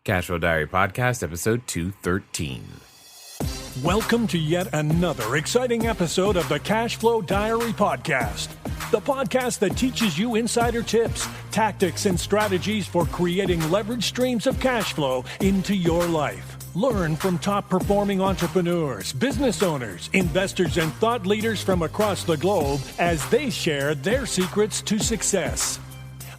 Cashflow Diary Podcast, episode 213. Welcome to yet another exciting episode of the Cashflow Diary Podcast, the podcast that teaches you insider tips, tactics, and strategies for creating leverage streams of cash flow into your life. Learn from top-performing entrepreneurs, business owners, investors, and thought leaders from across the globe as they share their secrets to success.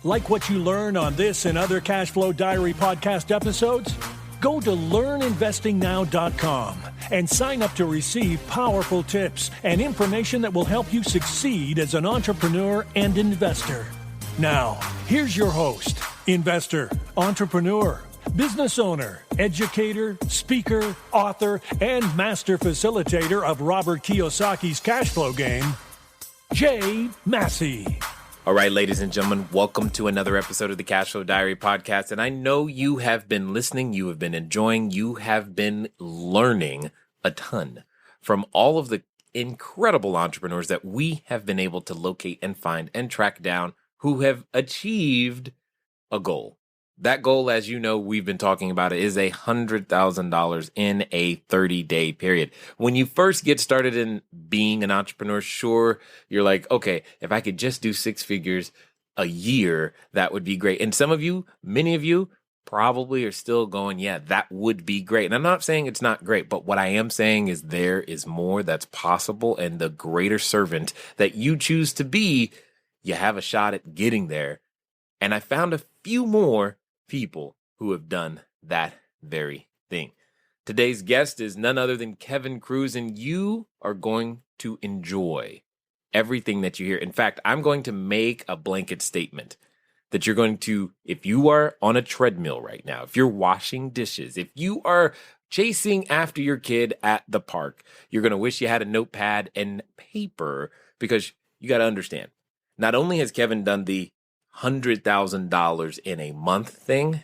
Like what you learn on this and other Cashflow Diary podcast episodes? Go to learninvestingnow.com and sign up to receive powerful tips and information that will help you succeed as an entrepreneur and investor. Now, here's your host, investor, entrepreneur, business owner, educator, speaker, author, and master facilitator of Robert Kiyosaki's cash flow game, Jay Massey. All right, ladies and gentlemen, welcome to another episode of the Cashflow Diary Podcast. And I know you have been listening, you have been enjoying, you have been learning a ton from all of the incredible entrepreneurs that we have been able to locate and find and track down who have achieved a goal. That goal, as you know, we've been talking about it, is $100,000 in a 30-day period. When you first get started in being an entrepreneur, sure, you're like, okay, if I could just do six figures a year, that would be great. And some of you, many of you, probably are still going, yeah, that would be great. And I'm not saying it's not great, but what I am saying is there is more that's possible. And the greater servant that you choose to be, you have a shot at getting there. And I found a few more people who have done that very thing. Today's guest is none other than Kevin Kruse, and you are going to enjoy everything that you hear. In fact, I'm going to make a blanket statement that you're going to, if you are on a treadmill right now, if you're washing dishes, if you are chasing after your kid at the park, you're going to wish you had a notepad and paper, because you got to understand, not only has Kevin done the $100,000 in a month thing,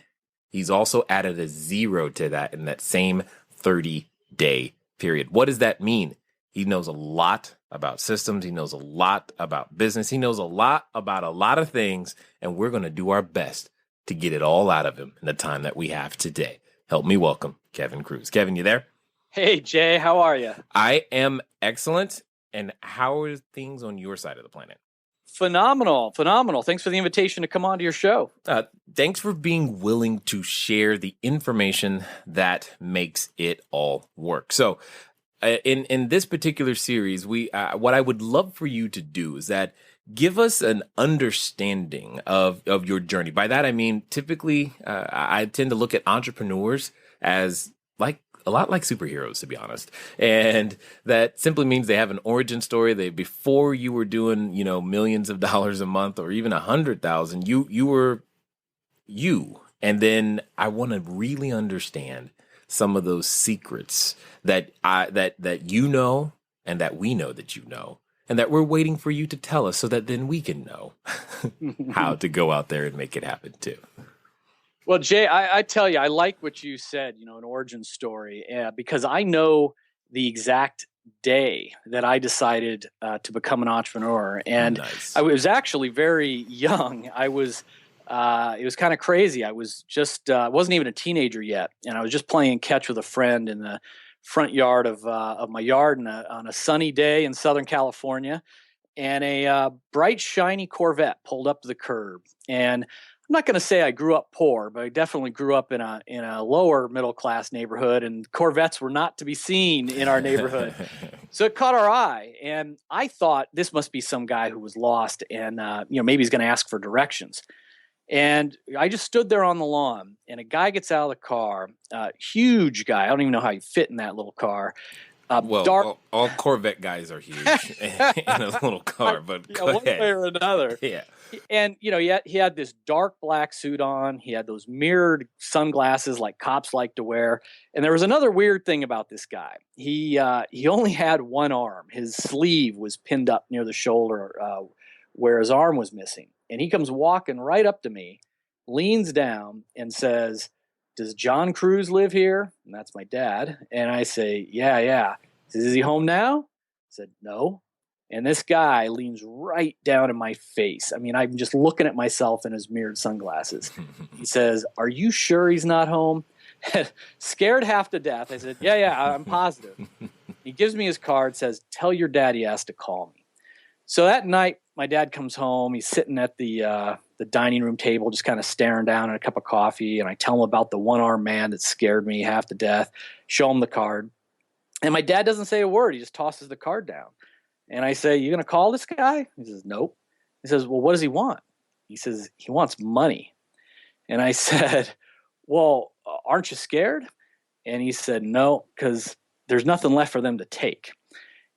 he's also added a zero to that in that same 30-day period. What does that mean? He knows a lot about systems. He knows a lot about business. He knows a lot about a lot of things, and we're going to do our best to get it all out of him in the time that we have today. Help me welcome Kevin Kruse. Kevin, you there? Hey, Jay, how are you? I am excellent. And how are things on your side of the planet? Phenomenal. Thanks for the invitation to come on to your show. Thanks for being willing to share the information that makes it all work. So in this particular series, what I would love for you to do is that give us an understanding of your journey. By that, I mean, typically, I tend to look at entrepreneurs as a lot like superheroes, to be honest. And that simply means they have an origin story. Before you were doing, millions of dollars a month or even 100,000, you were you. And then I want to really understand some of those secrets that you know, and that we know that you know, and that we're waiting for you to tell us so that then we can know how to go out there and make it happen too. Well, Jay, I tell you, I like what you said, an origin story, because I know the exact day that I decided to become an entrepreneur. And nice. I was actually very young. It was kind of crazy. I was just, wasn't even a teenager yet. And I was just playing catch with a friend in the front yard of my yard on a sunny day in Southern California. And a bright, shiny Corvette pulled up to the curb. And I'm not going to say I grew up poor, but I definitely grew up in a lower middle class neighborhood, and Corvettes were not to be seen in our neighborhood. So it caught our eye, and I thought this must be some guy who was lost, and maybe he's going to ask for directions. And I just stood there on the lawn, and a guy gets out of the car, huge guy. I don't even know how he fit in that little car. All Corvette guys are huge in a little car, but one way or another. Yeah. And, he had this dark black suit on. He had those mirrored sunglasses like cops like to wear. And there was another weird thing about this guy. He only had one arm. His sleeve was pinned up near the shoulder where his arm was missing. And he comes walking right up to me, leans down and says, "Does John Kruse live here?" And that's my dad. And I say, yeah. He says, "Is he home now?" I said, "No." And this guy leans right down in my face. I mean, I'm just looking at myself in his mirrored sunglasses. He says, "Are you sure he's not home?" Scared half to death. I said, yeah, I'm positive. He gives me his card, says, tell your dad he has to call me. So that night, my dad comes home. He's sitting at the dining room table, just kind of staring down at a cup of coffee. And I tell him about the one-armed man that scared me half to death, show him the card. And my dad doesn't say a word. He just tosses the card down. And I say, you going to call this guy? He says, nope. He says, well, what does he want? He says, he wants money. And I said, well, aren't you scared? And he said, no, because there's nothing left for them to take.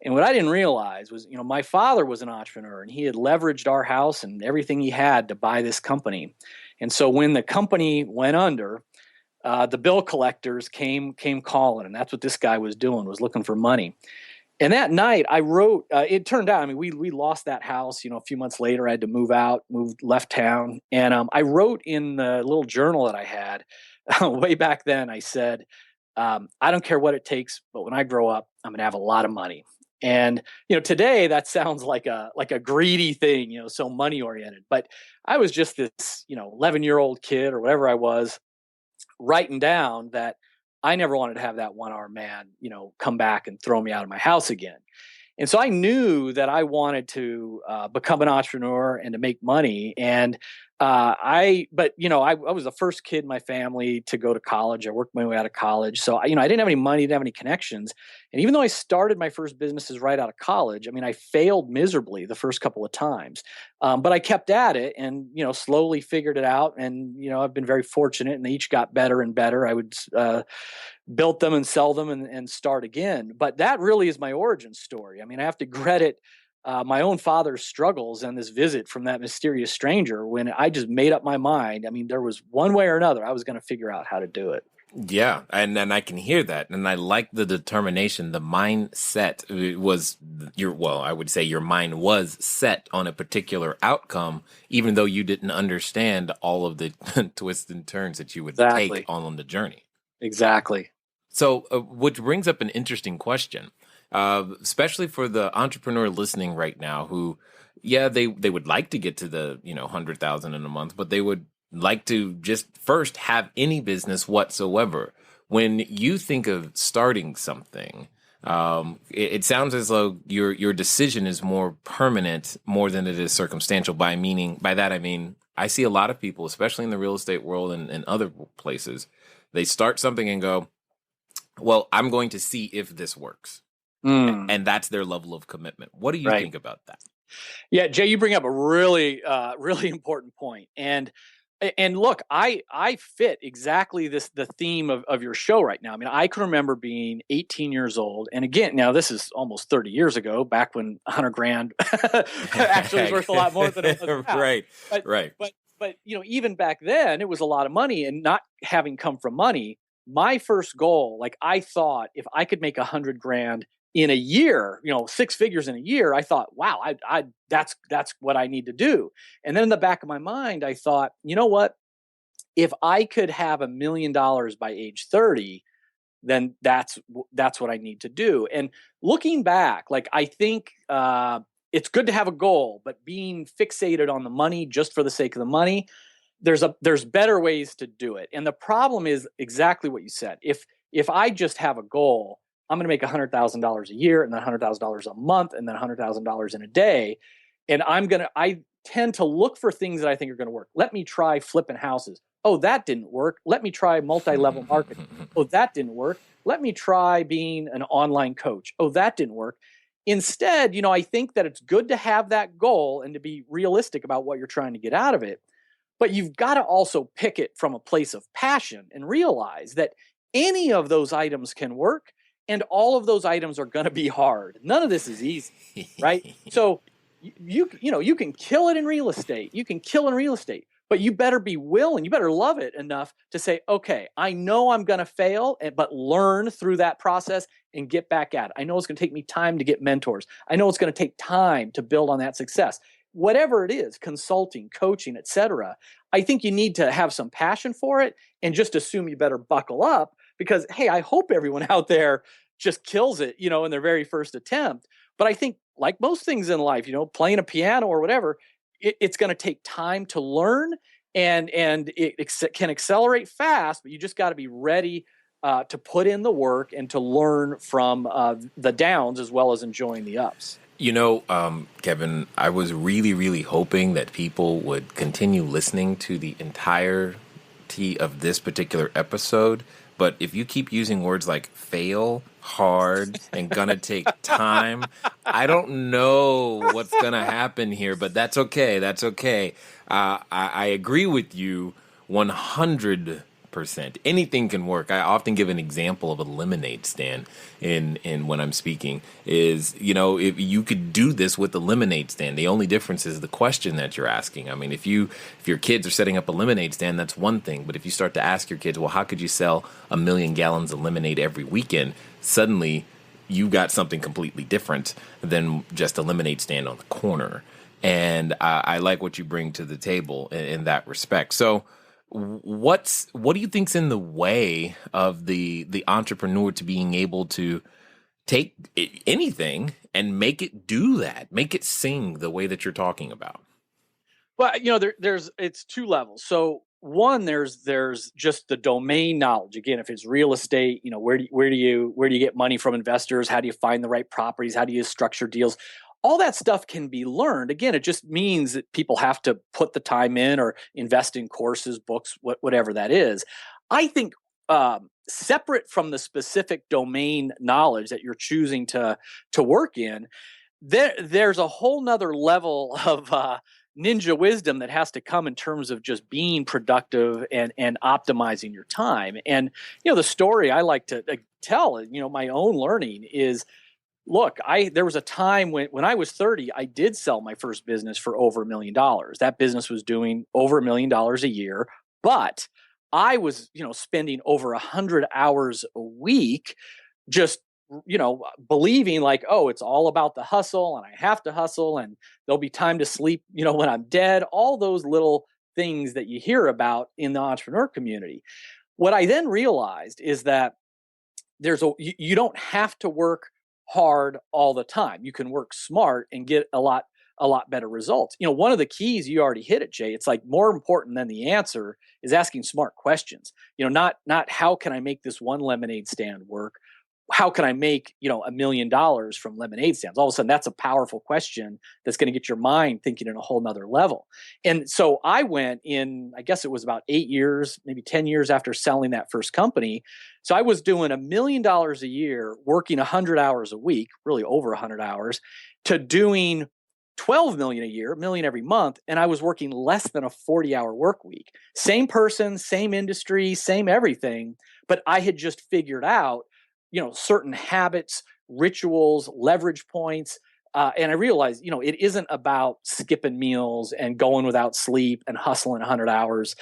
And what I didn't realize was, my father was an entrepreneur and he had leveraged our house and everything he had to buy this company. And so when the company went under, the bill collectors came calling, and that's what this guy was doing, was looking for money. And that night I wrote, it turned out, we lost that house, a few months later. I had to left town. And I wrote in the little journal that I had way back then, I said, I don't care what it takes, but when I grow up, I'm going to have a lot of money. And, today that sounds like a greedy thing, so money oriented, but I was just this, 11-year-old kid or whatever I was, writing down that I never wanted to have that one-armed man, come back and throw me out of my house again. And so I knew that I wanted to become an entrepreneur and to make money. And I was the first kid in my family to go to college. I worked my way out of college. So, I didn't have any money, didn't have any connections. And even though I started my first businesses right out of college, I failed miserably the first couple of times. But I kept at it and, slowly figured it out. And, I've been very fortunate and they each got better and better. I would built them and sell them and start again. But that really is my origin story. I have to credit my own father's struggles and this visit from that mysterious stranger when I just made up my mind. There was one way or another, I was going to figure out how to do it. Yeah. And I can hear that. And I like the determination, the mindset was I would say your mind was set on a particular outcome, even though you didn't understand all of the twists and turns that you would take on the journey. Exactly. So, which brings up an interesting question, especially for the entrepreneur listening right now who, they would like to get to the, 100,000 in a month, but they would like to just first have any business whatsoever. When you think of starting something, it sounds as though your decision is more permanent more than it is circumstantial. By that, I mean, I see a lot of people, especially in the real estate world and other places, they start something and go, well, I'm going to see if this works. And that's their level of commitment. What do you think about that? Yeah, Jay, you bring up a really, really important point. And look, I fit exactly the theme of your show right now. I can remember being 18 years old. And again, now this is almost 30 years ago, back when $100,000 actually was worth a lot more than it was now. Right. But even back then, it was a lot of money, and not having come from money, my first goal, I thought if I could make $100,000 in a year, 6 figures in a year, I thought, wow, that's what I need to do. And then in the back of my mind, I thought, you know what? If I could have $1 million by age 30, then that's what I need to do. And looking back, I think it's good to have a goal, but being fixated on the money just for the sake of the money, there's better ways to do it. And the problem is exactly what you said. If I just have a goal, I'm going to make $100,000 a year, and then $100,000 a month, and then $100,000 in a day. And I tend to look for things that I think are going to work. Let me try flipping houses. Oh, that didn't work. Let me try multi-level marketing. Oh, that didn't work. Let me try being an online coach. Oh, that didn't work. Instead, I think that it's good to have that goal and to be realistic about what you're trying to get out of it. But you've got to also pick it from a place of passion and realize that any of those items can work, and all of those items are going to be hard. None of this is easy, right? So you can kill it in real estate. You can kill in real estate, but you better be willing. You better love it enough to say, okay, I know I'm going to fail, but learn through that process and get back at it. I know it's going to take me time to get mentors. I know it's going to take time to build on that success. Whatever it is, consulting, coaching, etc. I think you need to have some passion for it and just assume you better buckle up because, hey, I hope everyone out there just kills it, in their very first attempt. But I think like most things in life, playing a piano or whatever, it's going to take time to learn. and can accelerate fast, but you just got to be ready to put in the work and to learn from the downs as well as enjoying the ups. Kevin, I was really, really hoping that people would continue listening to the entirety of this particular episode. But if you keep using words like fail, hard, and gonna take time, I don't know what's gonna happen here, but that's okay. That's okay. I agree with you 100%. Anything can work. I often give an example of a lemonade stand in when I'm speaking is, if you could do this with the lemonade stand, the only difference is the question that you're asking. I mean, if your kids are setting up a lemonade stand, that's one thing. But if you start to ask your kids, well, how could you sell 1 million gallons of lemonade every weekend? Suddenly you got something completely different than just a lemonade stand on the corner. And I like what you bring to the table in that respect. So what do you think's in the way of the entrepreneur to being able to take anything and make it do that, make it sing the way that you're talking about? Well, it's two levels. So one, there's just the domain knowledge. Again, if it's real estate, where do you get money from investors? How do you find the right properties? How do you structure deals? All that stuff can be learned. Again, it just means that people have to put the time in or invest in courses, books, whatever that is. I think separate from the specific domain knowledge that you're choosing to work in, there's a whole nother level of ninja wisdom that has to come in terms of just being productive and optimizing your time. And the story I like to tell, my own learning is, look, there was a time when I was 30, I did sell my first business for over $1 million. That business was doing over $1 million a year, but I was, spending over 100 hours a week, just, believing like, oh, it's all about the hustle and I have to hustle and there'll be time to sleep, when I'm dead, all those little things that you hear about in the entrepreneur community. What I then realized is that you don't have to work hard all the time. You can work smart and get a lot better results. One of the keys, you already hit it, Jay. It's like more important than the answer is asking smart questions. Not how can I make this one lemonade stand work? How can I make, $1 million from lemonade stands? All of a sudden, that's a powerful question that's going to get your mind thinking in a whole nother level. And so I went in, I guess it was about 8 years, maybe 10 years after selling that first company. So I was doing $1 million a year, working 100 hours a week, really over 100 hours, to doing 12 million a year, $1 million every month. And I was working less than a 40-hour work week. Same person, same industry, same everything. But I had just figured out certain habits, rituals, leverage points. And I realized, it isn't about skipping meals and going without sleep and hustling 100 hours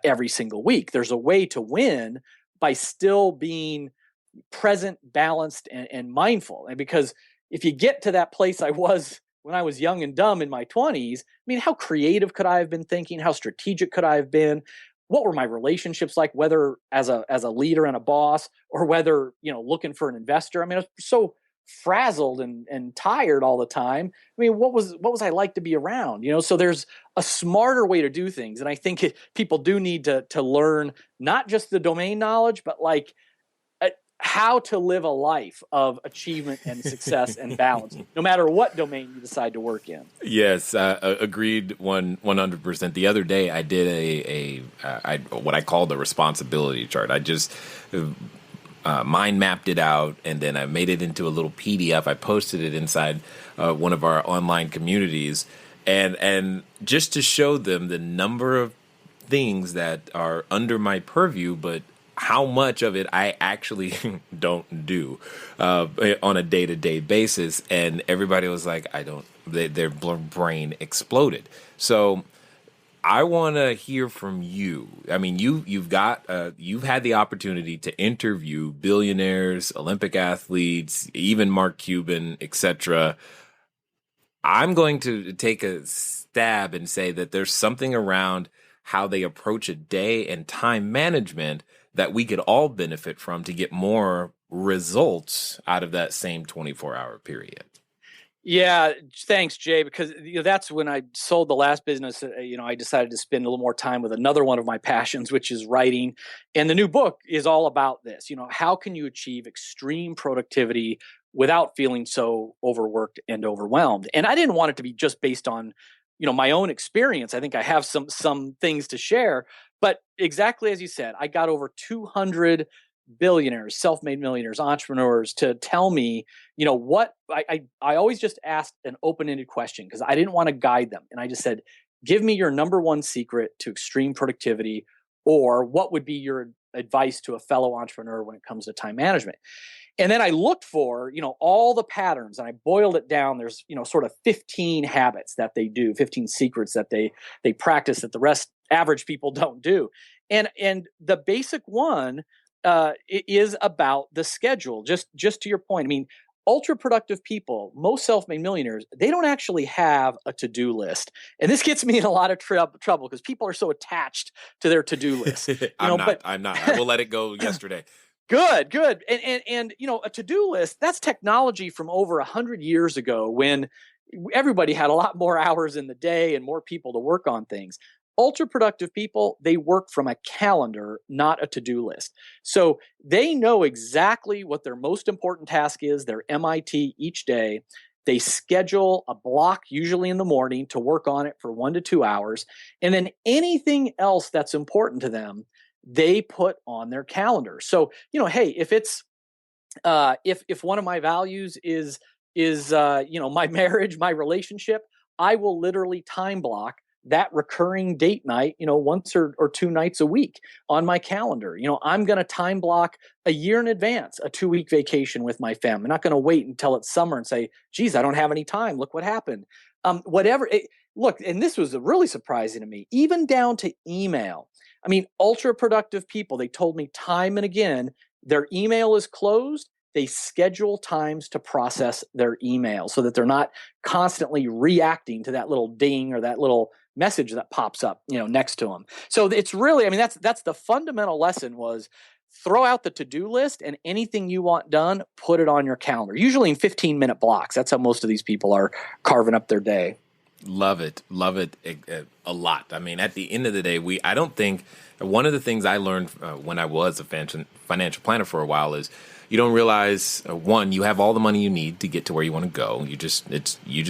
every single week. There's a way to win by still being present, balanced, and mindful. And because if you get to that place I was when I was young and dumb in my 20s, how creative could I have been thinking? How strategic could I have been? What were my relationships like, whether as a leader and a boss or whether, looking for an investor? I was so frazzled and tired all the time. What was I like to be around? So there's a smarter way to do things. And I think people do need to learn not just the domain knowledge, but like how to live a life of achievement and success and balance, no matter what domain you decide to work in. Yes, agreed 100%. The other day I did what I call the responsibility chart. I just mind mapped it out, and then I made it into a little PDF. I posted it inside one of our online communities, and just to show them the number of things that are under my purview, but how much of it I actually don't do on a day-to-day basis. And everybody was like, their brain exploded. So I want to hear from you. You've had the opportunity to interview billionaires, Olympic athletes, even Mark Cuban, etc. I'm going to take a stab and say that there's something around how they approach a day and time management that we could all benefit from to get more results out of that same 24-hour period. Yeah, thanks, Jay, because that's when I sold the last business. I decided to spend a little more time with another one of my passions, which is writing. And the new book is all about this. How can you achieve extreme productivity without feeling so overworked and overwhelmed? And I didn't want it to be just based on, my own experience. I think I have some things to share, but exactly as you said, I got over 200 billionaires, self-made millionaires, entrepreneurs to tell me, what I always just asked an open-ended question because I didn't want to guide them. And I just said, give me your number one secret to extreme productivity, or what would be your advice to a fellow entrepreneur when it comes to time management? And then I looked for, all the patterns, and I boiled it down. There's, sort of 15 habits that they do, 15 secrets that they practice that the rest average people don't do. And the basic one is about the schedule. Just to your point, I mean, ultra productive people, most self-made millionaires, they don't actually have a to-do list. And this gets me in a lot of trouble because people are so attached to their to-do list. I'm not. I will let it go yesterday. Good. And a to-do list, that's technology from over 100 years ago when everybody had a lot more hours in the day and more people to work on things. Ultra productive people, they work from a calendar, not a to-do list. So they know exactly what their most important task is, their MIT each day. They schedule a block, usually in the morning, to work on it for 1 to 2 hours. And then anything else that's important to them, they put on their calendar. So, hey, if it's if one of my values is my marriage, my relationship, I will literally time block that recurring date night, once or two nights a week on my calendar. I'm going to time block a year in advance, a 2-week vacation with my family. I'm not going to wait until it's summer and say, geez, I don't have any time. Look what happened. Look, and this was really surprising to me, even down to email. I mean, ultra productive people, they told me time and again, their email is closed. They schedule times to process their email so that they're not constantly reacting to that little ding or that little message that pops up, next to them. So it's really, I mean, that's the fundamental lesson was throw out the to-do list and anything you want done, put it on your calendar, usually in 15-minute blocks. That's how most of these people are carving up their day. Love it a lot. I mean, at the end of the day, I don't think one of the things I learned when I was a financial planner for a while is you don't realize one, you have all the money you need to get to where you want to go. You just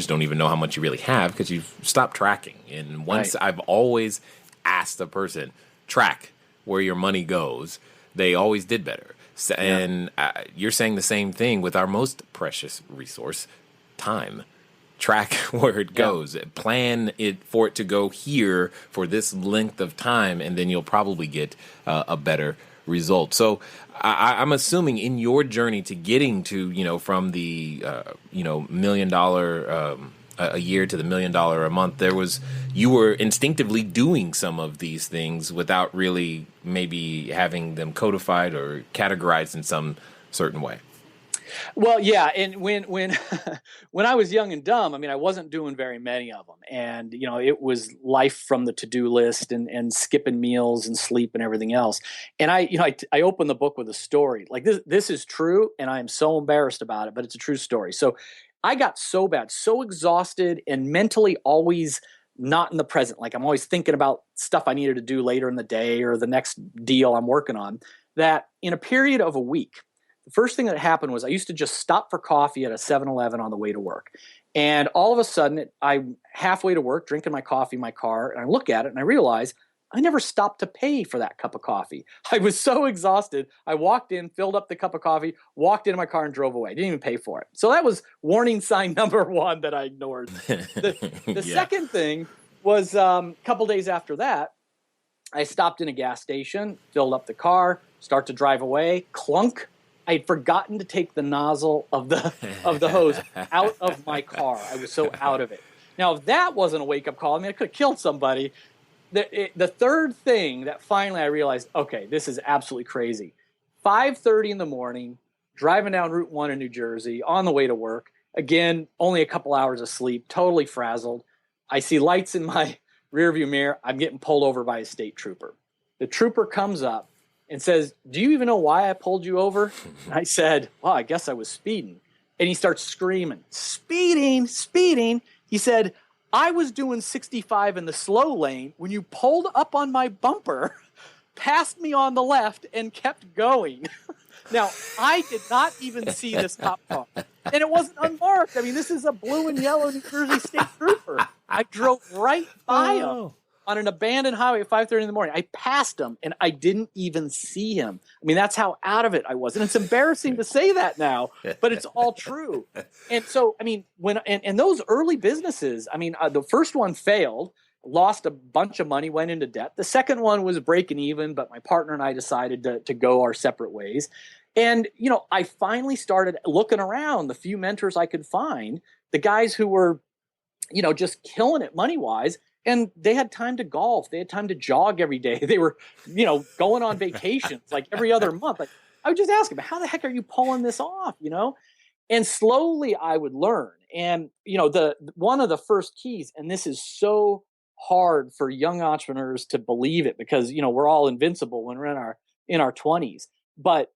don't even know how much you really have because you've stopped tracking. And once I've always asked a person, track where your money goes, they always did better. So, yeah. And you're saying the same thing with our most precious resource, time. Track where it goes. Yeah. Plan it for it to go here for this length of time, and then you'll probably get a better result. So I'm assuming in your journey to getting to, from the, $1 million a year to the $1 million a month, you were instinctively doing some of these things without really maybe having them codified or categorized in some certain way. Well, yeah, and when when I was young and dumb, I mean, I wasn't doing very many of them, and it was life from the to-do list and skipping meals and sleep and everything else. And I opened the book with a story like this is true, and I am so embarrassed about it, but it's a true story. So I got so bad, so exhausted, and mentally always not in the present. Like I'm always thinking about stuff I needed to do later in the day or the next deal I'm working on. That in a period of a week. The first thing that happened was I used to just stop for coffee at a 7-Eleven on the way to work. And all of a sudden, I'm halfway to work, drinking my coffee in my car, and I look at it and I realize I never stopped to pay for that cup of coffee. I was so exhausted. I walked in, filled up the cup of coffee, walked into my car and drove away. I didn't even pay for it. So that was warning sign number one that I ignored. The second thing was a couple days after that, I stopped in a gas station, filled up the car, start to drive away, clunk. I had forgotten to take the nozzle of the hose out of my car. I was so out of it. Now, if that wasn't a wake-up call, I mean, I could have killed somebody. The third thing that finally I realized, okay, this is absolutely crazy. 5:30 in the morning, driving down Route 1 in New Jersey, on the way to work. Again, only a couple hours of sleep, totally frazzled. I see lights in my rearview mirror. I'm getting pulled over by a state trooper. The trooper comes up and says, "Do you even know why I pulled you over?" And I said, "Well, I guess I was speeding." And he starts screaming, speeding, speeding. He said, I was doing 65 in the slow lane when you pulled up on my bumper, passed me on the left, and kept going. Now, I did not even see this cop car. And it wasn't unmarked. I mean, this is a blue and yellow New Jersey State Trooper. I drove right by him on an abandoned highway at 5:30 in the morning. I passed him, and I didn't even see him. I mean, that's how out of it I was. And it's embarrassing to say that now, but it's all true. And so, I mean, and those early businesses, I mean, the first one failed, lost a bunch of money, went into debt. The second one was breaking even, but my partner and I decided to go our separate ways. And, you know, I finally started looking around the few mentors I could find, the guys who were, you know, just killing it money-wise. And they had time to golf. They had time to jog every day. They were, you know, going on vacations like every other month. Like, I would just ask them, how the heck are you pulling this off, you know? And slowly I would learn. And, you know, one of the first keys, and this is so hard for young entrepreneurs to believe it because, you know, we're all invincible when we're in our 20s. But,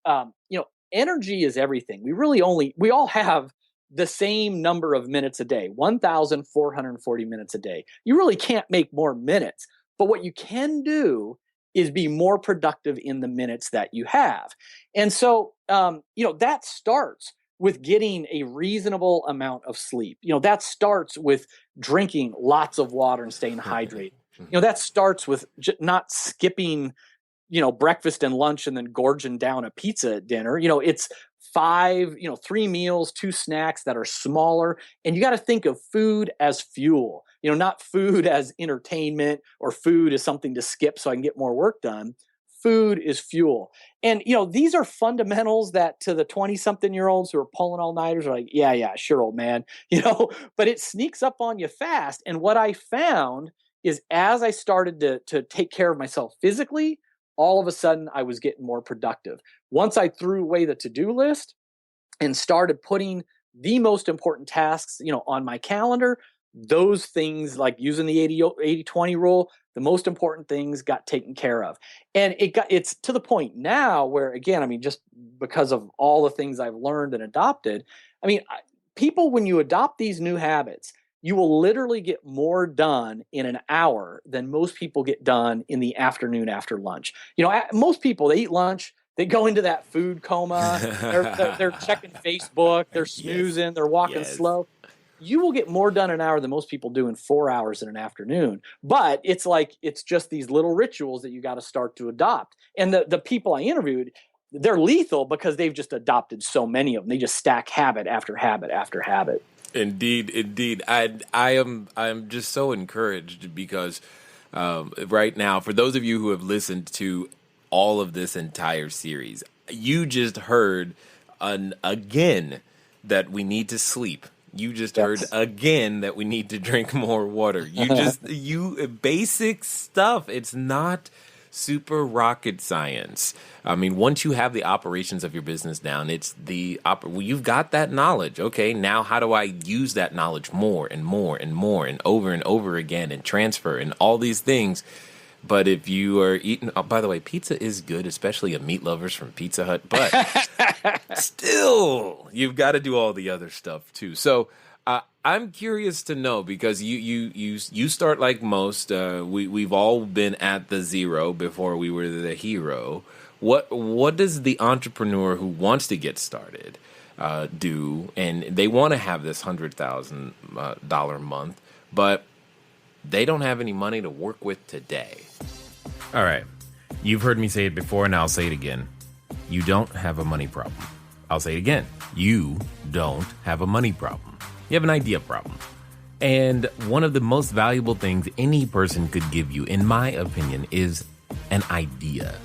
you know, energy is everything. We all have the same number of minutes a day, 1,440 minutes a day. You really can't make more minutes, but what you can do is be more productive in the minutes that you have. And so, you know, that starts with getting a reasonable amount of sleep. You know, that starts with drinking lots of water and staying hydrated. You know, that starts with not skipping, you know, breakfast and lunch and then gorging down a pizza at dinner. You know, it's 3 meals, 2 snacks that are smaller. And you got to think of food as fuel, you know, not food as entertainment or food as something to skip so I can get more work done. Food is fuel. And, you know, these are fundamentals that to the 20-something-year-olds who are pulling all-nighters are like, yeah, sure, old man, you know, but it sneaks up on you fast. And what I found is as I started to take care of myself physically, all of a sudden I was getting more productive. Once I threw away the to-do list and started putting the most important tasks, you know, on my calendar, those things like using the 80-20 rule, the most important things got taken care of. And it's to the point now where, again, I mean, just because of all the things I've learned and adopted, I mean, people, when you adopt these new habits, you will literally get more done in an hour than most people get done in the afternoon after lunch. You know, most people, they eat lunch, they go into that food coma, they're checking Facebook, they're snoozing, they're walking slow. You will get more done in an hour than most people do in 4 hours in an afternoon. But it's like, it's just these little rituals that you got to start to adopt. And the people I interviewed, they're lethal because they've just adopted so many of them. They just stack habit after habit after habit. Indeed. I am just so encouraged because right now, for those of you who have listened to all of this entire series, you just heard again that we need to sleep. You just heard again that we need to drink more water. You basic stuff. It's not super rocket science. I mean, once you have the operations of your business down, it's you've got that knowledge. Okay, now how do I use that knowledge more and more and more and over again and transfer and all these things? But if you are eating, by the way, pizza is good, especially a meat lovers from Pizza Hut. But still, you've got to do all the other stuff too. So I'm curious to know, because you start like most. We've all been at the zero before we were the hero. What does the entrepreneur who wants to get started do? And they want to have this $100,000 month, but they don't have any money to work with today. All right. You've heard me say it before, and I'll say it again. You don't have a money problem. I'll say it again. You don't have a money problem. You have an idea problem. And one of the most valuable things any person could give you, in my opinion, is an idea.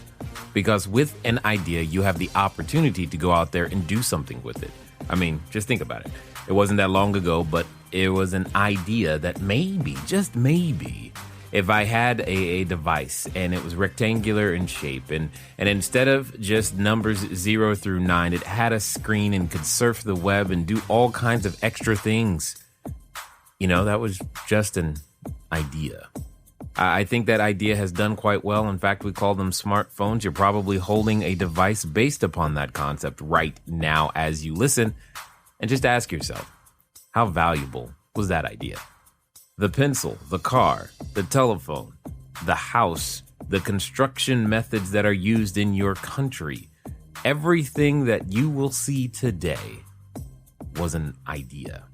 Because with an idea, you have the opportunity to go out there and do something with it. I mean, just think about it. It wasn't that long ago, but it was an idea that maybe, just maybe, if I had a device and it was rectangular in shape and instead of just numbers 0 through 9, it had a screen and could surf the web and do all kinds of extra things. You know, that was just an idea. I think that idea has done quite well. In fact, we call them smartphones. You're probably holding a device based upon that concept right now as you listen. And just ask yourself, how valuable was that idea? The pencil, the car, the telephone, the house, the construction methods that are used in your country, everything that you will see today was an idea.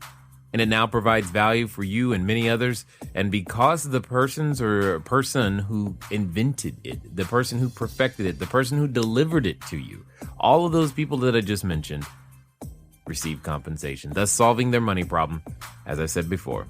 And it now provides value for you and many others. And because the person who invented it, the person who perfected it, the person who delivered it to you, all of those people that I just mentioned receive compensation, thus solving their money problem. As I said before,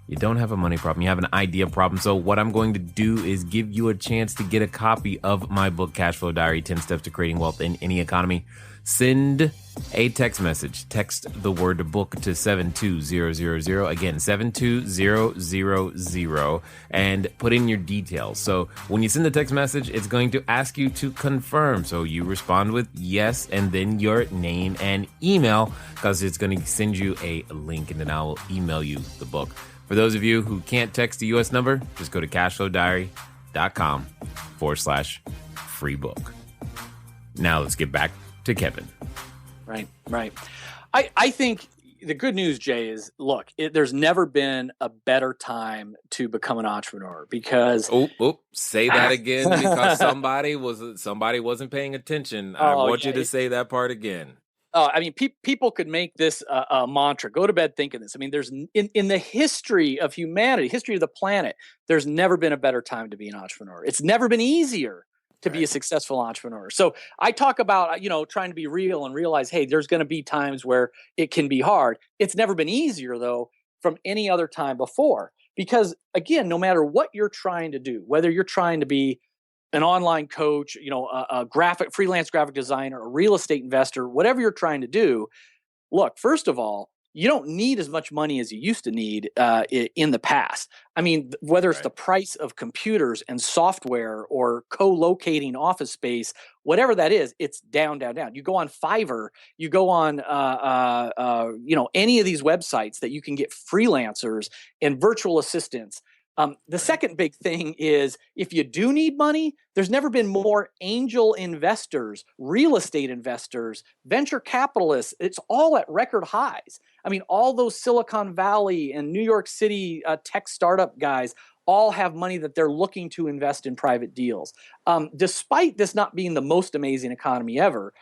you don't have a money problem, you have an idea problem. So what I'm going to do is give you a chance to get a copy of my book, Cash Flow Diary, 10 Steps to Creating Wealth in Any Economy. Send a text message. Text the word book to 72000. Again, 72000, and put in your details. So when you send the text message, it's going to ask you to confirm. So you respond with yes, and then your name and email, because it's going to send you a link, and then I'll email you the book. For those of you who can't text the US number, just go to cashflowdiary.com/free book. Now let's get back to Kevin. Right. I think the good news, Jay, is look, there's never been a better time to become an entrepreneur because say that again, because somebody wasn't paying attention. I want you to say that part again. I mean, people could make this a mantra. Go to bed thinking this. I mean, there's in the history of humanity, history of the planet, there's never been a better time to be an entrepreneur. It's never been easier to be a successful entrepreneur. So I talk about, trying to be real and realize, hey, there's going to be times where it can be hard. It's never been easier, though, from any other time before. Because, again, no matter what you're trying to do, whether you're trying to be an online coach, a freelance graphic designer, a real estate investor, whatever you're trying to do, look, first of all, you don't need as much money as you used to need in the past. I mean, whether it's the price of computers and software or co-locating office space, whatever that is, it's down. You go on Fiverr, you go on, any of these websites that you can get freelancers and virtual assistants. The second big thing is if you do need money, there's never been more angel investors, real estate investors, venture capitalists. It's all at record highs. I mean, all those Silicon Valley and New York City tech startup guys all have money that they're looking to invest in private deals. Despite this not being the most amazing economy ever,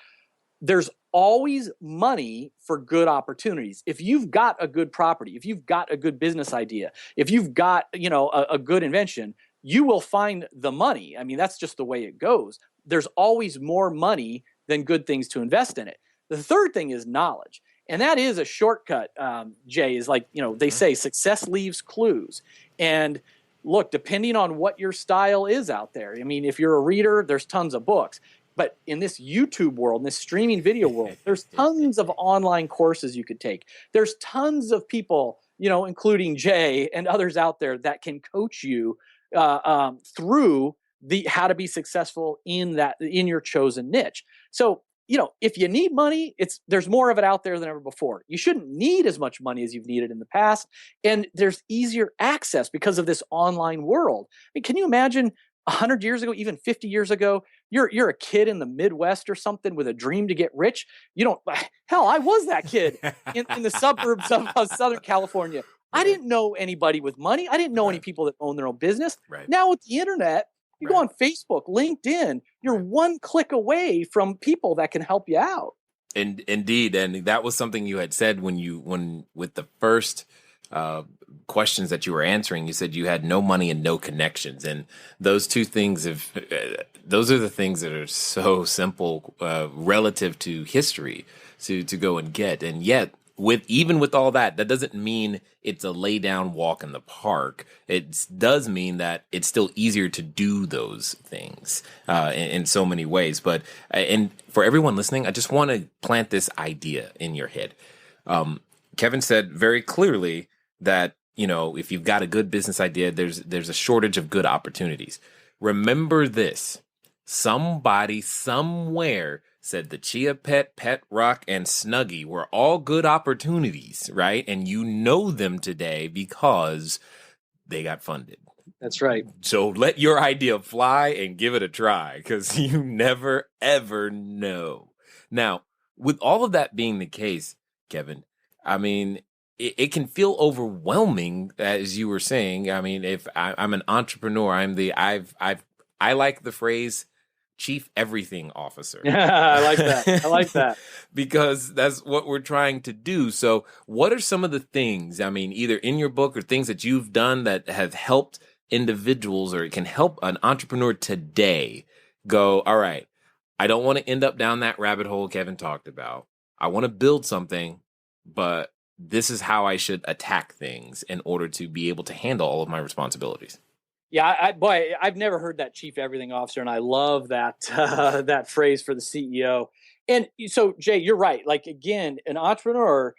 there's always money for good opportunities. If you've got a good property, if you've got a good business idea, if you've got, a good invention, you will find the money. I mean, that's just the way it goes. There's always more money than good things to invest in it. The third thing is knowledge. And that is a shortcut, Jay, is like, they say success leaves clues. And look, depending on what your style is out there, I mean, if you're a reader, there's tons of books. But in this YouTube world, in this streaming video world, there's tons of online courses you could take. There's tons of people, including Jay and others out there that can coach you through how to be successful in your chosen niche. So, if you need money, there's more of it out there than ever before. You shouldn't need as much money as you've needed in the past, and there's easier access because of this online world. I mean, can you imagine 100 years ago, even 50 years ago, you're a kid in the Midwest or something with a dream to get rich. I was that kid in the suburbs of Southern California. I didn't know anybody with money. I didn't know any people that own their own business. Right. Now with the internet, you go on Facebook, LinkedIn, you're one click away from people that can help you out. And indeed. And that was something you had said when with the first questions that you were answering, you said you had no money and no connections. And those two things those are the things that are so simple relative to history to go and get. And yet, even with all that doesn't mean it's a lay down walk in the park. It does mean that it's still easier to do those things in so many ways. But and for everyone listening, I just want to plant this idea in your head. Kevin said very clearly that, if you've got a good business idea, there's a shortage of good opportunities. Remember this. Somebody somewhere said the Chia Pet, Pet Rock, and Snuggie were all good opportunities, right? And you know them today because they got funded. That's right. So let your idea fly and give it a try, because you never, ever know. Now, with all of that being the case, Kevin. I mean, it can feel overwhelming, as you were saying. I mean, if I'm an entrepreneur, I like the phrase chief everything officer. I like that. I like that. Because that's what we're trying to do. So what are some of the things, I mean, either in your book or things that you've done that have helped individuals, or it can help an entrepreneur today go, all right, I don't want to end up down that rabbit hole Kevin talked about. I want to build something, but this is how I should attack things in order to be able to handle all of my responsibilities. Yeah, I've never heard that chief everything officer, and I love that that phrase for the CEO. And so, Jay, you're right. Like, again, an entrepreneur,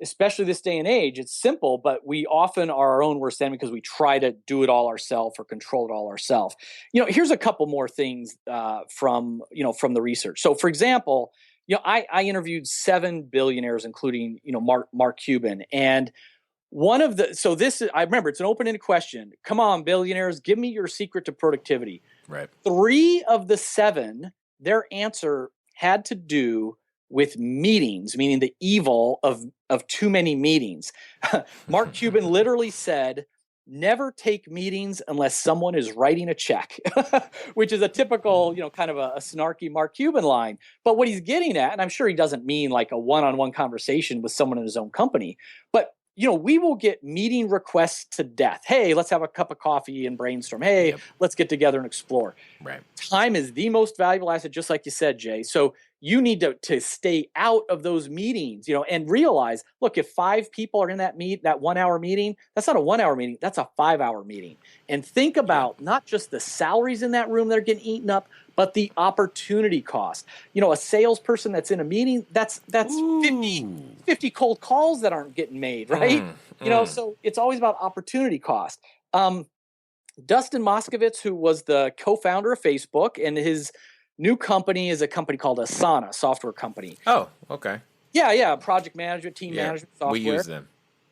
especially this day and age, it's simple, but we often are our own worst enemy because we try to do it all ourselves or control it all ourselves. Here's a couple more things from the research. So, for example, I interviewed 7 billionaires, including Mark Cuban, and I remember it's an open-ended question. Come on, billionaires, give me your secret to productivity. Right. 3 of the 7, their answer had to do with meetings, meaning the evil of too many meetings. Mark Cuban literally said, never take meetings unless someone is writing a check, which is a typical, kind of a snarky Mark Cuban line. But what he's getting at, and I'm sure he doesn't mean like a one-on-one conversation with someone in his own company, but we will get meeting requests to death. Hey, let's have a cup of coffee and brainstorm. Hey, let's get together and explore. Right. Time is the most valuable asset, just like you said, Jay. So you need to stay out of those meetings, and realize, look, if 5 people are in that 1 hour meeting, that's not a 1 hour meeting, that's a 5 hour meeting. And think about not just the salaries in that room that are getting eaten up, but the opportunity cost. A salesperson that's in a meeting, that's 50 cold calls that aren't getting made, right? So it's always about opportunity cost. Dustin Moskovitz, who was the co-founder of Facebook, and his new company is a company called Asana, software company. Oh, okay. Yeah, project management, team management software. We use them.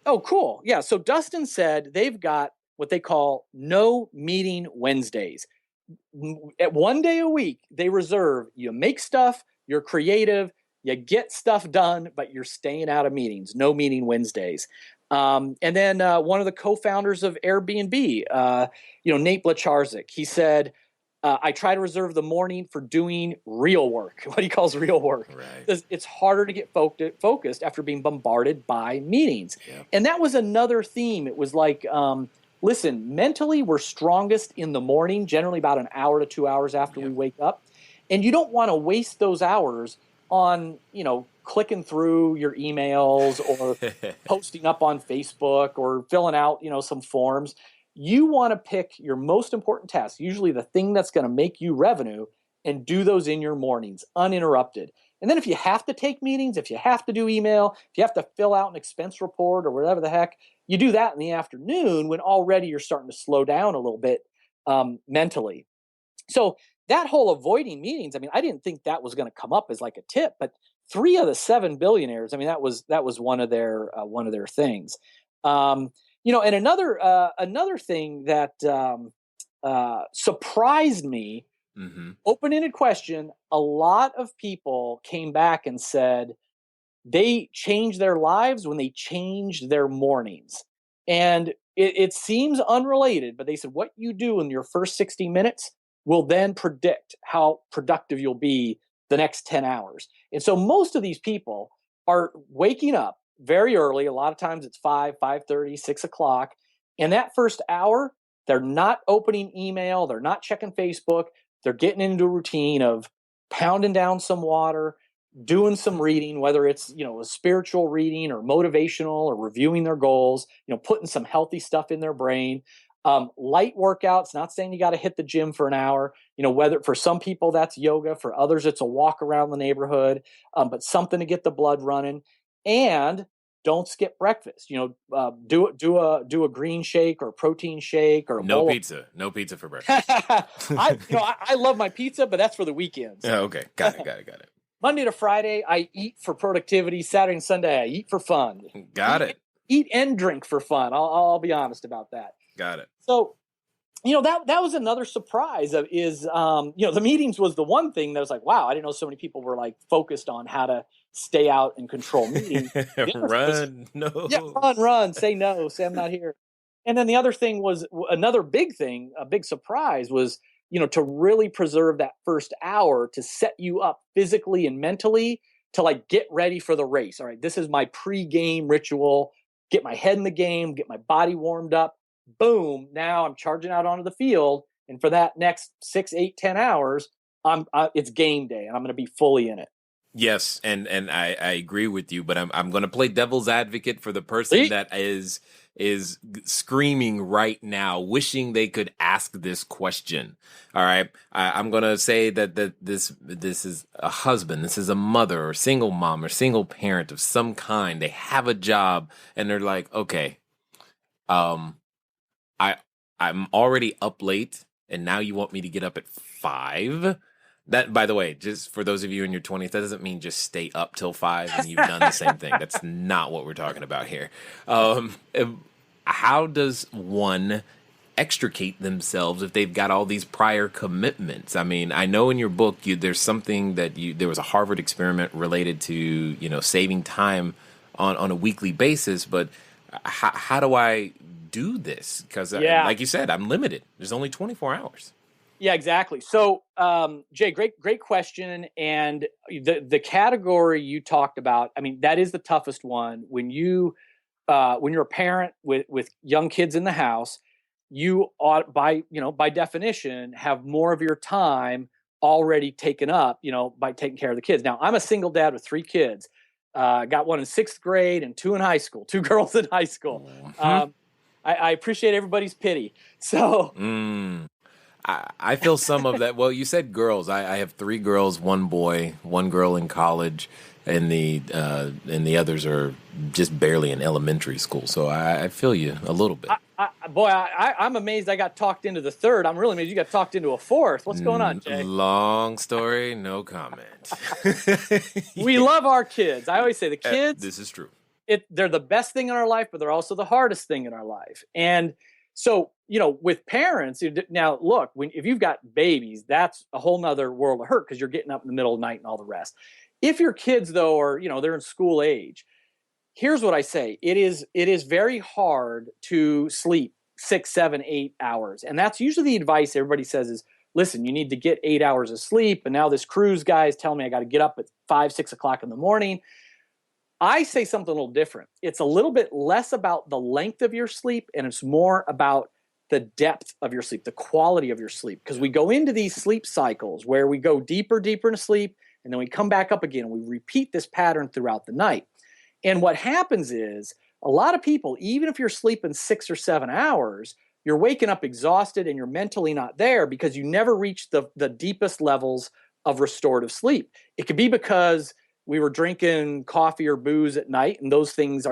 Oh, cool. Yeah, so Dustin said they've got what they call no meeting Wednesdays. At 1 day a week, they reserve, you make stuff, you're creative, you get stuff done, but you're staying out of meetings. No meeting Wednesdays. And then one of the co-founders of Airbnb, Nate Blacharczyk, he said, I try to reserve the morning for doing real work, what he calls real work. Right. It's harder to get focused after being bombarded by meetings. Yeah. And that was another theme. It was like, listen, mentally we're strongest in the morning, generally about an hour to 2 hours after we wake up. And you don't want to waste those hours on, clicking through your emails or posting up on Facebook or filling out, some forms. You want to pick your most important task, usually the thing that's going to make you revenue, and do those in your mornings, uninterrupted. And then if you have to take meetings, if you have to do email, if you have to fill out an expense report or whatever the heck, you do that in the afternoon when already you're starting to slow down a little bit mentally. So that whole avoiding meetings, I mean, I didn't think that was going to come up as like a tip, but 3 of the 7 billionaires, I mean, that was one of their things. And another thing that surprised me, open-ended question, a lot of people came back and said they changed their lives when they changed their mornings. And it seems unrelated, but they said what you do in your first 60 minutes will then predict how productive you'll be the next 10 hours. And so most of these people are waking up very early. A lot of times it's 5:30, 6 o'clock. And that first hour, they're not opening email. They're not checking Facebook. They're getting into a routine of pounding down some water, doing some reading, whether it's, a spiritual reading or motivational or reviewing their goals, putting some healthy stuff in their brain. Light workouts, not saying you got to hit the gym for an hour, whether for some people that's yoga, for others it's a walk around the neighborhood, but something to get the blood running. And don't skip breakfast. Do a green shake or a protein shake or no pizza for breakfast. I love my pizza, but that's for the weekends. Oh, okay, got it. Monday to Friday, I eat for productivity. Saturday and Sunday, I eat for fun. Got it. Eat and drink for fun. I'll be honest about that. Got it. So that was another surprise the meetings was the one thing that was like, wow, I didn't know so many people were like focused on how to stay out and control meetings. Run, say no, say I'm not here. And then the other thing was another big thing, a big surprise was, to really preserve that first hour to set you up physically and mentally to like get ready for the race. All right, this is my pre-game ritual, get my head in the game, get my body warmed up. Boom, now I'm charging out onto the field. And for that next 6, 8, 10 hours, it's game day and I'm going to be fully in it. Yes, and I agree with you, but I'm going to play devil's advocate for the person that is screaming right now, wishing they could ask this question. All right, I'm going to say that this is a husband, this is a mother or single mom or single parent of some kind. They have a job and they're like, okay, I'm already up late, and now you want me to get up at 5. That, by the way, just for those of you in your 20s, that doesn't mean just stay up till 5 and you've done the same thing. That's not what we're talking about here. How does one extricate themselves if they've got all these prior commitments? I mean, I know in your book there's something there was a Harvard experiment related to saving time on a weekly basis, but how do I do this? Because like you said, I'm limited. There's only 24 hours. Yeah, exactly. So, Jay, great question. And the category you talked about, I mean, that is the toughest one. When you're a parent with young kids in the house, you ought by definition have more of your time already taken up, by taking care of the kids. Now, I'm a single dad with 3 kids. Got one in 6th grade and 2 in high school, 2 girls in high school. Mm-hmm. I appreciate everybody's pity. So. I feel some of that. Well, you said girls. I have 3 girls, 1 boy, 1 girl in college, and the others are just barely in elementary school. So I feel you a little bit. I'm amazed I got talked into the 3rd. I'm really amazed you got talked into a 4th. What's going on, Jay? Long story, no comment. We love our kids. I always say the kids. This is true. They're the best thing in our life, but they're also the hardest thing in our life. And so, with parents, now look, if you've got babies, that's a whole nother world of hurt because you're getting up in the middle of the night and all the rest. If your kids, though, are, they're in school age, here's what I say. It is very hard to sleep 6, 7, 8 hours. And that's usually the advice everybody says is, listen, you need to get 8 hours of sleep. And now this Kruse guy is telling me I got to get up at 5, 6 o'clock in the morning. I say something a little different. It's a little bit less about the length of your sleep, and it's more about the depth of your sleep, the quality of your sleep. Because we go into these sleep cycles where we go deeper into sleep, and then we come back up again, and we repeat this pattern throughout the night. And what happens is a lot of people, even if you're sleeping 6 or 7 hours, you're waking up exhausted and you're mentally not there because you never reach the deepest levels of restorative sleep. It could be because we were drinking coffee or booze at night, and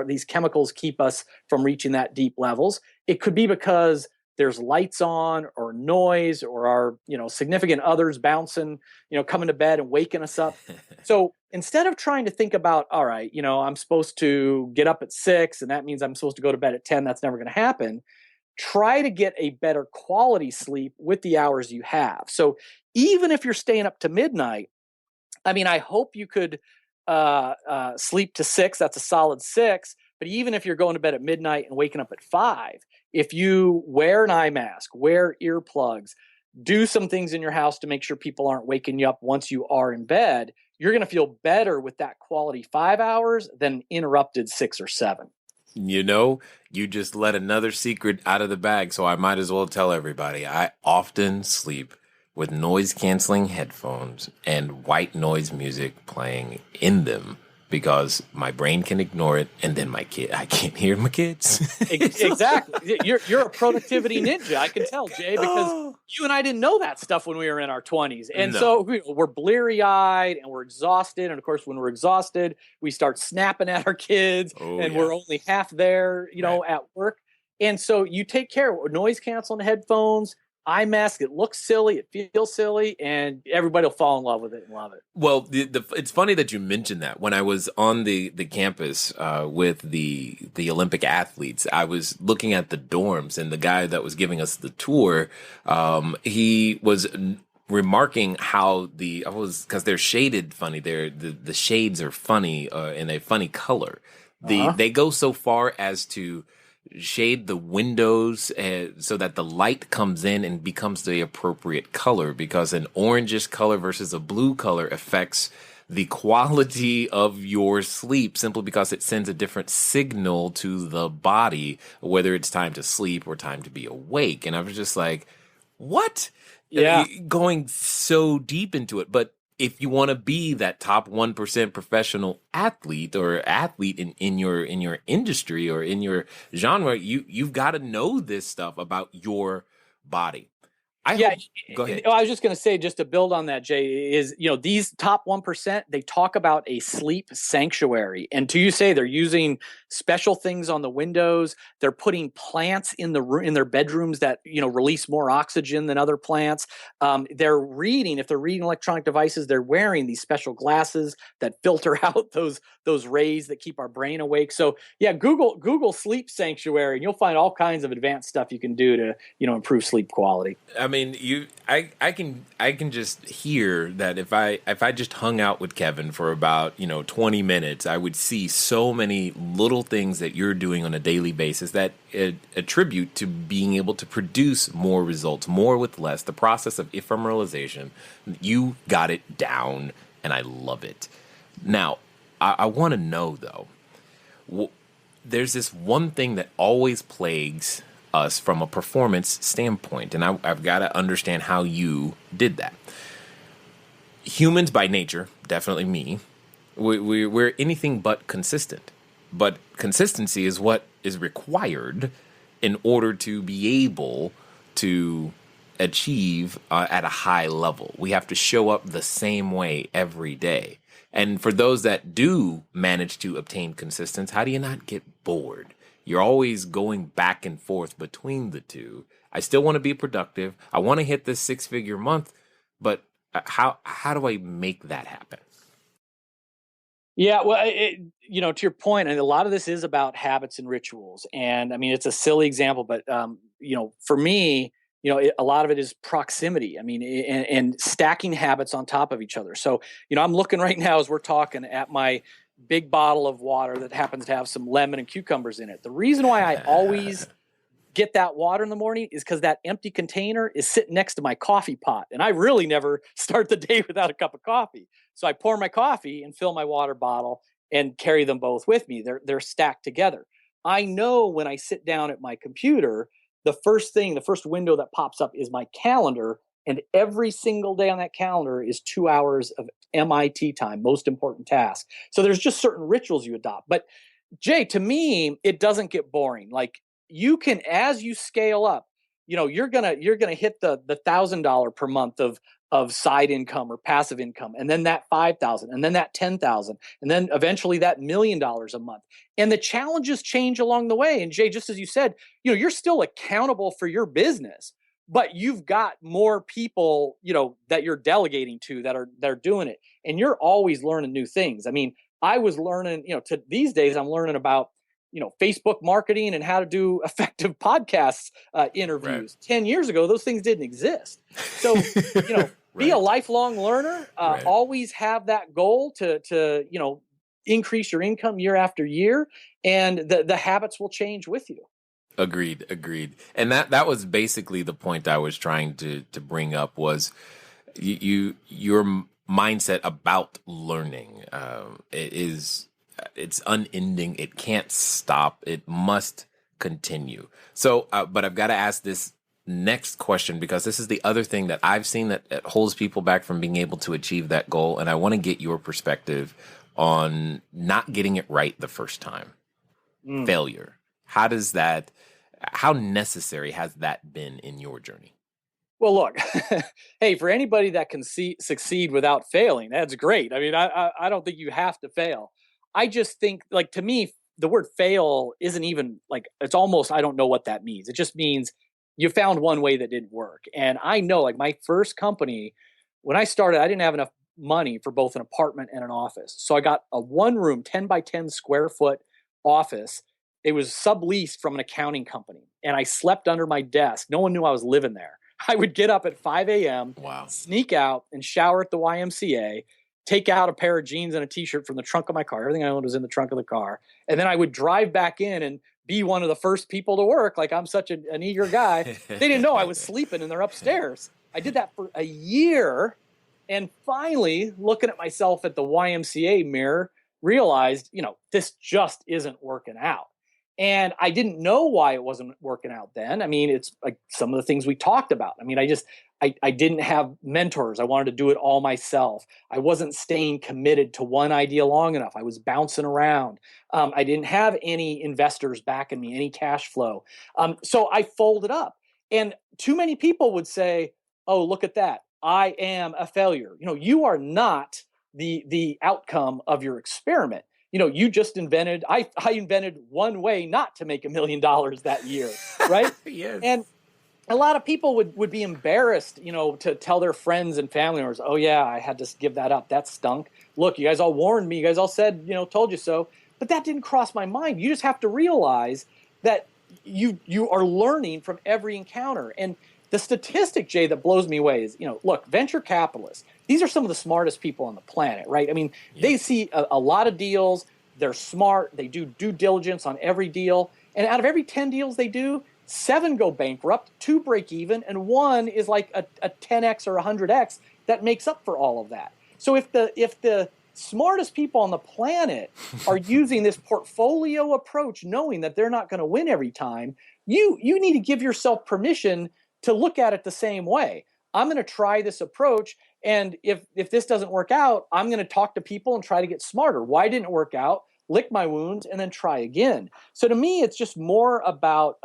these chemicals keep us from reaching that deep levels. It could be because there's lights on or noise or our, significant others bouncing, coming to bed and waking us up. So instead of trying to think about, all right, I'm supposed to get up at 6 and that means I'm supposed to go to bed at 10, that's never going to happen. Try to get a better quality sleep with the hours you have. So even if you're staying up to midnight, I mean, I hope you could sleep to 6. That's a solid 6. But even if you're going to bed at midnight and waking up at 5, if you wear an eye mask, wear earplugs, do some things in your house to make sure people aren't waking you up once you are in bed, you're going to feel better with that quality 5 hours than interrupted 6 or 7. You just let another secret out of the bag, so I might as well tell everybody. I often sleep with noise-canceling headphones and white noise music playing in them because my brain can ignore it, and then I can't hear my kids. Exactly. You're a productivity ninja, I can tell, Jay, because you and I didn't know that stuff when we were in our 20s. And so we're bleary-eyed and we're exhausted. And, of course, when we're exhausted, we start snapping at our kids, we're only half there, at work. And so you take care of noise-canceling headphones, eye mask. It looks silly. It feels silly, and everybody will fall in love with it and love it. Well, it's funny that you mentioned that. When I was on the campus with the Olympic athletes, I was looking at the dorms, and the guy that was giving us the tour, he was remarking how because they're shaded funny. The shades are funny in a funny color. They go so far as to shade the windows so that the light comes in and becomes the appropriate color, because an orangish color versus a blue color affects the quality of your sleep, simply because it sends a different signal to the body, whether it's time to sleep or time to be awake. And I was just like, what? Yeah. Going so deep into it. But if you want to be that top 1% professional athlete in your industry or in your genre, you've got to know this stuff about your body. Go ahead. I was just going to say, just to build on that, Jay, is, these top 1%, they talk about a sleep sanctuary. And to you say they're using special things on the windows. They're putting plants in their bedrooms that, release more oxygen than other plants. If they're reading electronic devices, they're wearing these special glasses that filter out those rays that keep our brain awake. So yeah, Google sleep sanctuary, and you'll find all kinds of advanced stuff you can do to, improve sleep quality. I mean, I can just hear that if I just hung out with Kevin for about 20 minutes, I would see so many little things that you're doing on a daily basis that attribute to being able to produce more results, more with less. The process of ephemeralization, you got it down, and I love it. Now, I want to know though, there's this one thing that always plagues us from a performance standpoint, and I've got to understand how you did that. Humans by nature, definitely me, we're anything but consistent. But consistency is what is required in order to be able to achieve at a high level. We have to show up the same way every day. And for those that do manage to obtain consistency, how do you not get bored? You're always going back and forth between the two. I still want to be productive. I want to hit this 6-figure month, but how do I make that happen? Yeah, well, to your point, and a lot of this is about habits and rituals. And I mean, it's a silly example, but for me, a lot of it is proximity. I mean, and stacking habits on top of each other. So, I'm looking right now as we're talking at my big bottle of water that happens to have some lemon and cucumbers in it. The reason why I always get that water in the morning is because that empty container is sitting next to my coffee pot. And I really never start the day without a cup of coffee. So I pour my coffee and fill my water bottle and carry them both with me. They're stacked together. I know when I sit down at my computer, the first window that pops up is my calendar. And every single day on that calendar is 2 hours of MIT time, most important task. So there's just certain rituals you adopt. But Jay, to me, it doesn't get boring. Like, you can, as you scale up, you're gonna hit the $1,000 per month of side income or passive income, and then that 5,000, and then that 10,000, and then eventually that $1 million a month. And the challenges change along the way. And Jay, just as you said, you're still accountable for your business, but you've got more people, that you're delegating to that are doing it, and you're always learning new things. I mean, I was learning, these days I'm learning about Facebook marketing and how to do effective podcast interviews. Right. 10 years ago, those things didn't exist. So, be a lifelong learner, always have that goal to increase your income year after year, and the habits will change with you. Agreed. And that was basically the point I was trying to bring up was your mindset about learning it's unending. It can't stop. It must continue. So, but I've got to ask this next question, because this is the other thing that I've seen that holds people back from being able to achieve that goal. And I want to get your perspective on not getting it right the first time. Failure. How necessary has that been in your journey? Well, look, hey, for anybody that can succeed without failing, that's great. I mean, I don't think you have to fail. I just think, like, to me, the word fail isn't even, like, it's almost, I don't know what that means. It just means you found one way that didn't work. And I know, like, my first company, when I started, I didn't have enough money for both an apartment and an office. So I got a 1 room, 10 by 10 square foot office. It was subleased from an accounting company. And I slept under my desk. No one knew I was living there. I would get up at 5 a.m., Wow. sneak out and shower at the YMCA, take out a pair of jeans and a t-shirt from the trunk of my car. Everything I owned was in the trunk of the car. And then I would drive back in and be one of the first people to work. Like, I'm such an eager guy. They didn't know I was sleeping and they're upstairs. I did that for a year. And finally, looking at myself at the YMCA mirror, realized, this just isn't working out. And I didn't know why it wasn't working out then. I mean, it's like some of the things we talked about. I mean, I didn't have mentors. I wanted to do it all myself. I wasn't staying committed to one idea long enough. I was bouncing around. I didn't have any investors backing me, any cash flow. So I folded up. And too many people would say, oh, look at that. I am a failure. You are not the outcome of your experiment. You just invented, I invented one way not to make $1 million that year, right? Yes. And a lot of people would be embarrassed, to tell their friends and family members, oh yeah, I had to give that up. That stunk. Look, you guys all warned me. You guys all said, told you so. But that didn't cross my mind. You just have to realize that you are learning from every encounter. And the statistic, Jay, that blows me away is, look, venture capitalists, these are some of the smartest people on the planet, right? I mean, They see a lot of deals. They're smart. They do due diligence on every deal. And out of every 10 deals they do, 7 go bankrupt, 2 break even, and 1 is like a 10x or 100x that makes up for all of that. So if the smartest people on the planet are using this portfolio approach, knowing that they're not going to win every time, you need to give yourself permission to look at it the same way. I'm going to try this approach, and if this doesn't work out, I'm going to talk to people and try to get smarter. Why didn't it work out? Lick my wounds and then try again. So to me, it's just more about,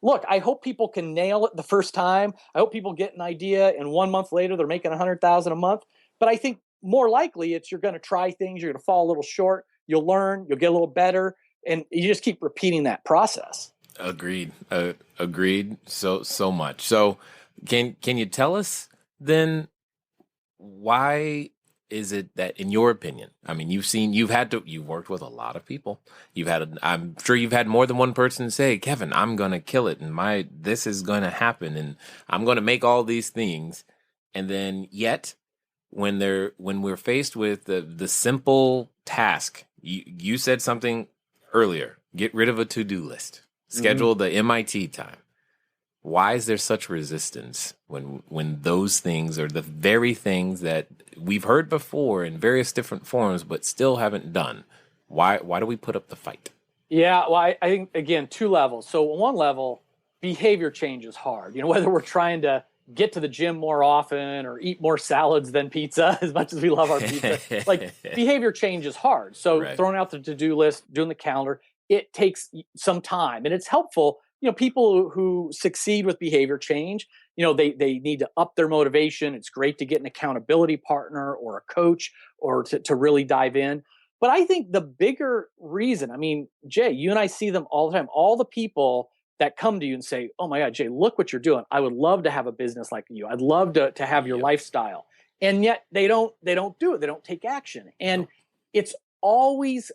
look, I hope people can nail it the first time. I hope people get an idea and 1 month later they're making $100,000 a month. But I think more likely it's you're going to try things, you're going to fall a little short, you'll learn, you'll get a little better, and you just keep repeating that process. Agreed. Agreed. So much. So can you tell us then, why is it that, in your opinion, I mean, you've worked with a lot of people. I'm sure you've had more than one person say, Kevin, I'm going to kill it. And this is going to happen. And I'm going to make all these things. And then yet when we're faced with the simple task, you said something earlier, get rid of a to-do list, schedule the MIT time. Why is there such resistance when those things are the very things that we've heard before in various different forms, but still haven't done? Why do we put up the fight? Yeah, well, I think, again, 2 levels. So on one level, behavior change is hard. Whether we're trying to get to the gym more often or eat more salads than pizza, as much as we love our pizza, like, behavior change is hard. So Right. Throwing out the to-do list, doing the calendar, it takes some time, and it's helpful. People who succeed with behavior change, they need to up their motivation. It's great to get an accountability partner or a coach or to really dive in. But I think the bigger reason, I mean, Jay, you and I see them all the time, all the people that come to you and say, oh my God, Jay, look what you're doing. I would love to have a business like you. I'd love to have your lifestyle. And yet they don't do it. They don't take action. And it's always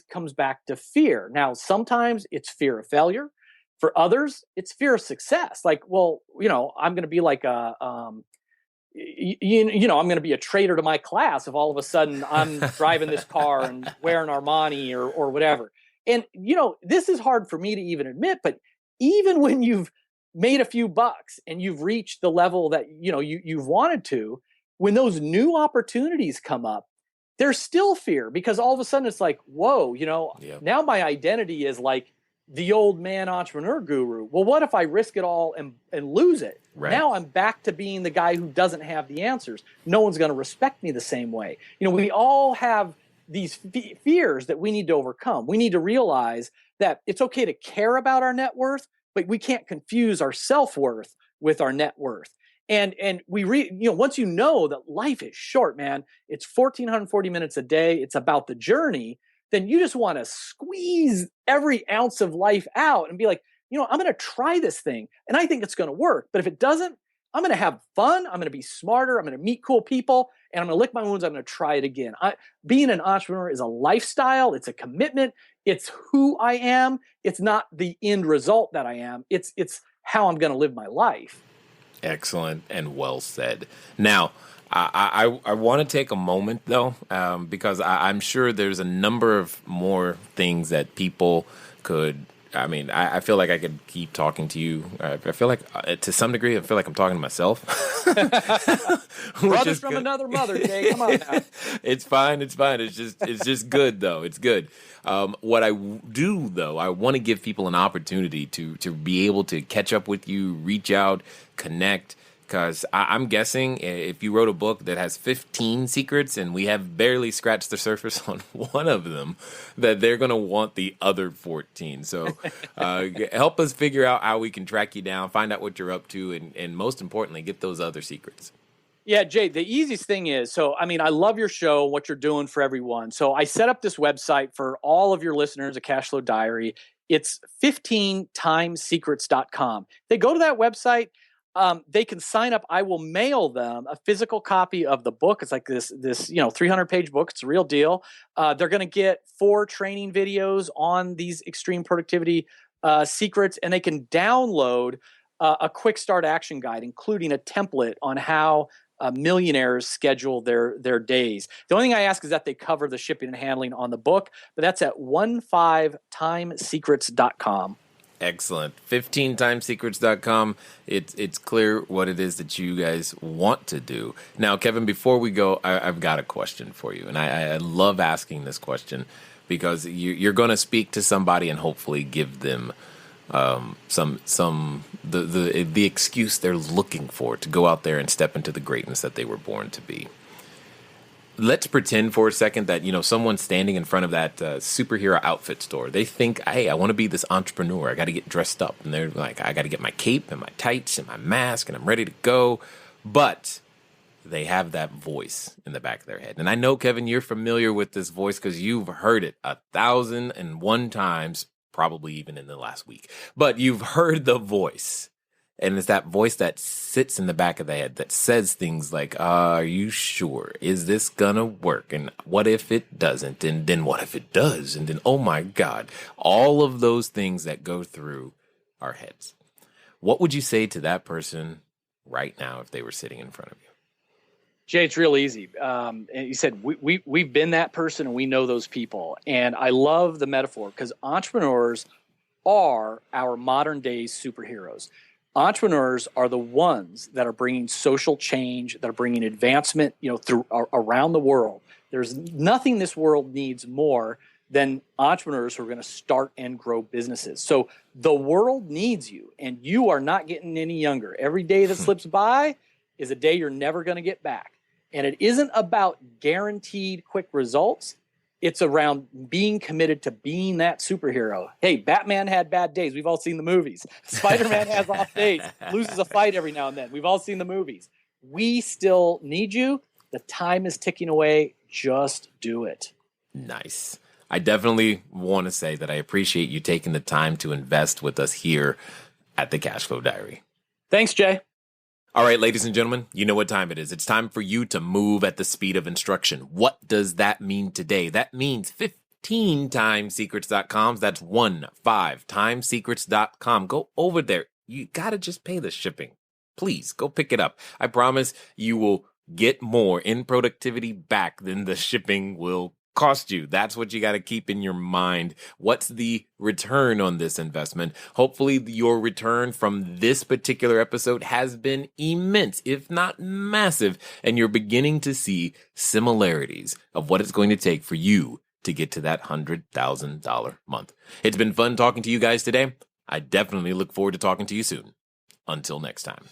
comes back to fear. Now, sometimes it's fear of failure. For others, it's fear of success. Like, well, I'm going to be like I'm going to be a traitor to my class if all of a sudden I'm driving this car and wearing Armani or whatever. And, this is hard for me to even admit, but even when you've made a few bucks and you've reached the level that, you've wanted to, when those new opportunities come up, there's still fear, because all of a sudden it's like, whoa, now my identity is like the old man entrepreneur guru. Well, what if I risk it all and lose it? Right. Now I'm back to being the guy who doesn't have the answers. No one's going to respect me the same way. We all have these fears that we need to overcome. We need to realize that it's okay to care about our net worth, but we can't confuse our self-worth with our net worth. And once you know that life is short, man, it's 1,440 minutes a day. It's about the journey. Then you just want to squeeze every ounce of life out and be like, I'm going to try this thing and I think it's going to work. But if it doesn't, I'm going to have fun. I'm going to be smarter. I'm going to meet cool people and I'm going to lick my wounds. I'm going to try it again. Being an entrepreneur is a lifestyle. It's a commitment. It's who I am. It's not the end result that I am. It's how I'm going to live my life. Excellent and well said. Now, I want to take a moment, though, because I'm sure there's a number of more things that people could. I mean, I feel like I could keep talking to you. I feel like, to some degree, I feel like I'm talking to myself. Brothers from another mother, Jay. Come on now. It's fine. It's just good, though. It's good. What I do, though, I want to give people an opportunity to be able to catch up with you, reach out, connect. Because I'm guessing if you wrote a book that has 15 secrets and we have barely scratched the surface on one of them, that they're going to want the other 14. So help us figure out how we can track you down, find out what you're up to, and most importantly, get those other secrets. Yeah, Jay, the easiest thing is, I love your show, what you're doing for everyone. So I set up this website for all of your listeners, a Cashflow Diary. It's 15timesecrets.com. They go to that website. They can sign up. I will mail them a physical copy of the book. It's like this 300-page book. It's a real deal. They're going to get 4 training videos on these extreme productivity secrets, and they can download a quick start action guide, including a template on how millionaires schedule their days. The only thing I ask is that they cover the shipping and handling on the book, but that's at 15timesecrets.com. Excellent. 15timesecrets.com. It's clear what it is that you guys want to do. Now, Kevin, before we go, I've got a question for you. And I love asking this question because you're going to speak to somebody and hopefully give them the excuse they're looking for to go out there and step into the greatness that they were born to be. Let's pretend for a second that, someone's standing in front of that superhero outfit store. They think, hey, I want to be this entrepreneur. I got to get dressed up. And they're like, I got to get my cape and my tights and my mask and I'm ready to go. But they have that voice in the back of their head. And I know, Kevin, you're familiar with this voice because you've heard it 1,001 times, probably even in the last week. But you've heard the voice. And it's that voice that sits in the back of the head that says things like, are you sure? Is this gonna work? And what if it doesn't? And then what if it does? And then, oh my God, all of those things that go through our heads. What would you say to that person right now if they were sitting in front of you? Jay, it's real easy. And you said we've been that person and we know those people. And I love the metaphor because entrepreneurs are our modern day superheroes. Entrepreneurs are the ones that are bringing social change, that are bringing advancement, through around the world. There's nothing this world needs more than entrepreneurs who are going to start and grow businesses. So the world needs you, and you are not getting any younger. Every day that slips by is a day you're never going to get back. And it isn't about guaranteed quick results. It's around being committed to being that superhero. Hey, Batman had bad days. We've all seen the movies. Spider-Man has off days, loses a fight every now and then. We've all seen the movies. We still need you. The time is ticking away. Just do it. Nice. I definitely want to say that I appreciate you taking the time to invest with us here at the Cashflow Diary. Thanks, Jay. All right, ladies and gentlemen, you know what time it is. It's time for you to move at the speed of instruction. What does that mean today? That means 15timesecrets.com. That's 15timesecrets.com. Go over there. You got to just pay the shipping. Please go pick it up. I promise you will get more in productivity back than the shipping will cost you. That's what you got to keep in your mind. What's the return on this investment? Hopefully your return from this particular episode has been immense, if not massive, and you're beginning to see similarities of what it's going to take for you to get to that $100,000 month. It's been fun talking to you guys today. I definitely look forward to talking to you soon. Until next time.